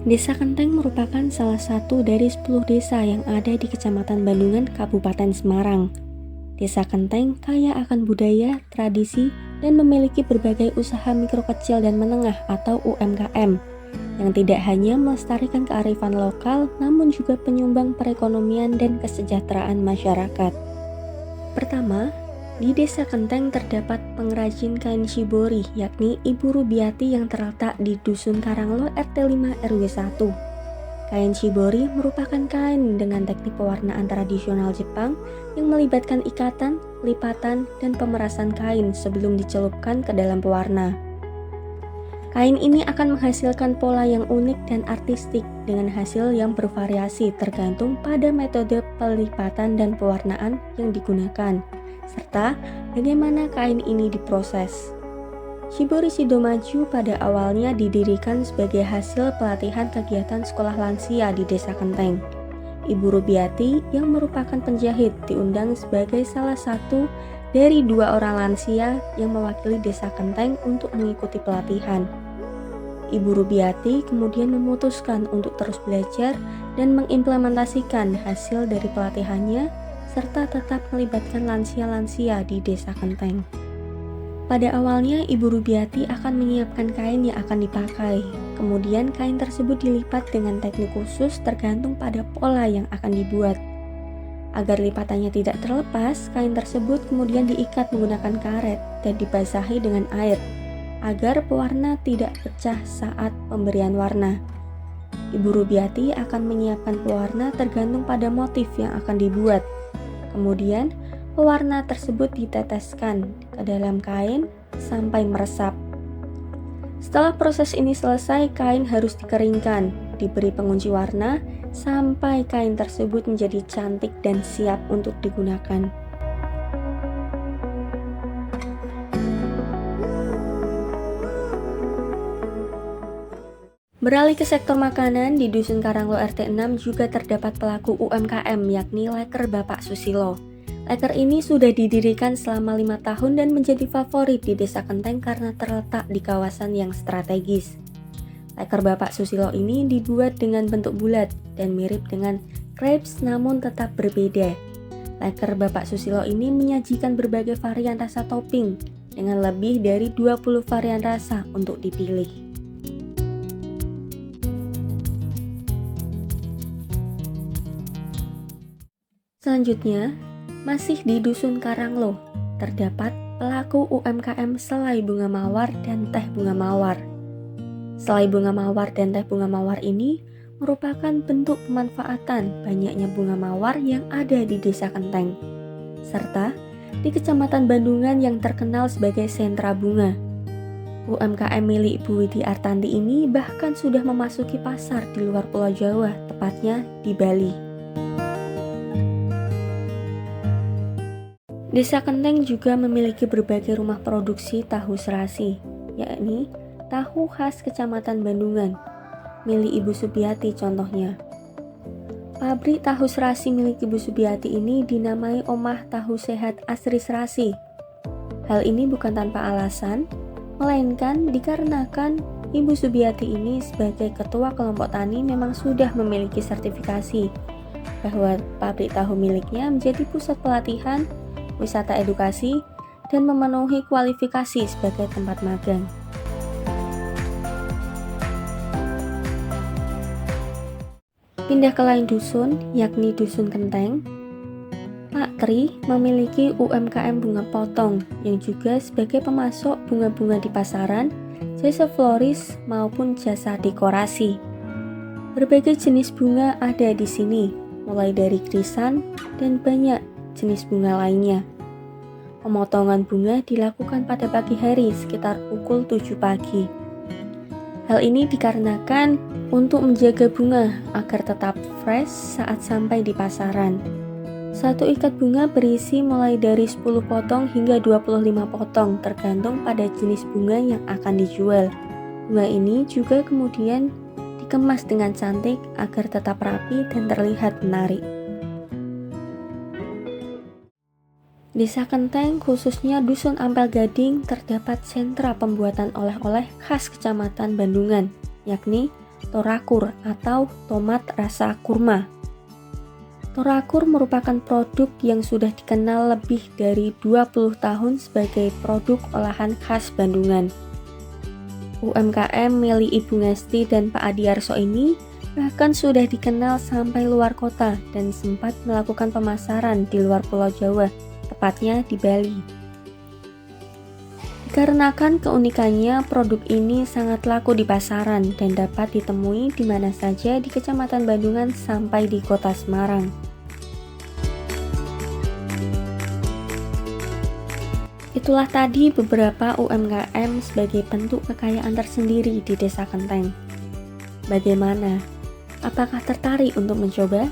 Desa Kenteng merupakan salah satu dari 10 desa yang ada di Kecamatan Bandungan, Kabupaten Semarang. Desa Kenteng kaya akan budaya, tradisi, dan memiliki berbagai usaha mikro kecil dan menengah atau UMKM yang tidak hanya melestarikan kearifan lokal namun juga penyumbang perekonomian dan kesejahteraan masyarakat. Pertama, di Desa Kenteng terdapat pengrajin kain shibori, yakni Ibu Rubiati yang terletak di Dusun Karanglo RT 5 RW 1. Kain shibori merupakan kain dengan teknik pewarnaan tradisional Jepang yang melibatkan ikatan, lipatan, dan pemerasan kain sebelum dicelupkan ke dalam pewarna. Kain ini akan menghasilkan pola yang unik dan artistik dengan hasil yang bervariasi tergantung pada metode pelipatan dan pewarnaan yang digunakan, serta bagaimana kain ini diproses. Shibori Sidomaju pada awalnya didirikan sebagai hasil pelatihan kegiatan sekolah lansia di Desa Kenteng. Ibu Rubiati yang merupakan penjahit diundang sebagai salah satu dari 2 orang lansia yang mewakili Desa Kenteng untuk mengikuti pelatihan. Ibu Rubiati kemudian memutuskan untuk terus belajar dan mengimplementasikan hasil dari pelatihannya serta tetap melibatkan lansia-lansia di Desa Kenteng. Pada awalnya, Ibu Rubiati akan menyiapkan kain yang akan dipakai. Kemudian kain tersebut dilipat dengan teknik khusus tergantung pada pola yang akan dibuat. Agar lipatannya tidak terlepas, kain tersebut kemudian diikat menggunakan karet dan dibasahi dengan air, agar pewarna tidak pecah saat pemberian warna. Ibu Rubiati akan menyiapkan pewarna tergantung pada motif yang akan dibuat. Kemudian, pewarna tersebut diteteskan ke dalam kain sampai meresap. Setelah proses ini selesai, kain harus dikeringkan, diberi pengunci warna, sampai kain tersebut menjadi cantik dan siap untuk digunakan. Beralih ke sektor makanan, di Dusun Karanglo RT 6 juga terdapat pelaku UMKM yakni Leker Bapak Susilo. Leker ini sudah didirikan selama 5 tahun dan menjadi favorit di Desa Kenteng karena terletak di kawasan yang strategis. Leker Bapak Susilo ini dibuat dengan bentuk bulat dan mirip dengan crepes namun tetap berbeda. Leker Bapak Susilo ini menyajikan berbagai varian rasa topping dengan lebih dari 20 varian rasa untuk dipilih. Selanjutnya, masih di Dusun Karanglo, terdapat pelaku UMKM selai bunga mawar dan teh bunga mawar. Selai bunga mawar dan teh bunga mawar ini merupakan bentuk pemanfaatan banyaknya bunga mawar yang ada di Desa Kenteng, serta di Kecamatan Bandungan yang terkenal sebagai sentra bunga. UMKM milik Ibu Widi Artanti ini bahkan sudah memasuki pasar di luar Pulau Jawa, tepatnya di Bali. Desa Kenteng juga memiliki berbagai rumah produksi tahu serasi, yakni tahu khas Kecamatan Bandungan, milik Ibu Subiati contohnya. Pabrik tahu serasi milik Ibu Subiati ini dinamai Omah Tahu Sehat Asri Serasi. Hal ini bukan tanpa alasan, melainkan dikarenakan Ibu Subiati ini sebagai ketua kelompok tani memang sudah memiliki sertifikasi bahwa pabrik tahu miliknya menjadi pusat pelatihan, wisata edukasi, dan memenuhi kualifikasi sebagai tempat magang. Pindah ke lain dusun, yakni Dusun Kenteng. Pak Tri memiliki UMKM bunga potong yang juga sebagai pemasok bunga-bunga di pasaran, jasa floris maupun jasa dekorasi. Berbagai jenis bunga ada di sini, mulai dari krisan dan banyak jenis bunga lainnya. Pemotongan bunga dilakukan pada pagi hari sekitar pukul 7 pagi. Hal ini dikarenakan untuk menjaga bunga agar tetap fresh saat sampai di pasaran. Satu ikat bunga berisi mulai dari 10 potong hingga 25 potong tergantung pada jenis bunga yang akan dijual. Bunga ini juga kemudian dikemas dengan cantik agar tetap rapi dan terlihat menarik. Desa Kenteng, khususnya Dusun Ampel Gading, terdapat sentra pembuatan oleh-oleh khas Kecamatan Bandungan, yakni Torakur atau tomat rasa kurma. Torakur merupakan produk yang sudah dikenal lebih dari 20 tahun sebagai produk olahan khas Bandungan. UMKM milik Ibu Ngesti dan Pak Adiarso ini bahkan sudah dikenal sampai luar kota dan sempat melakukan pemasaran di luar Pulau Jawa, tepatnya di Bali. Dikarenakan keunikannya, produk ini sangat laku di pasaran dan dapat ditemui di mana saja di Kecamatan Bandungan sampai di Kota Semarang. Itulah tadi beberapa UMKM sebagai bentuk kekayaan tersendiri di Desa Kenteng. Bagaimana? Apakah tertarik untuk mencoba?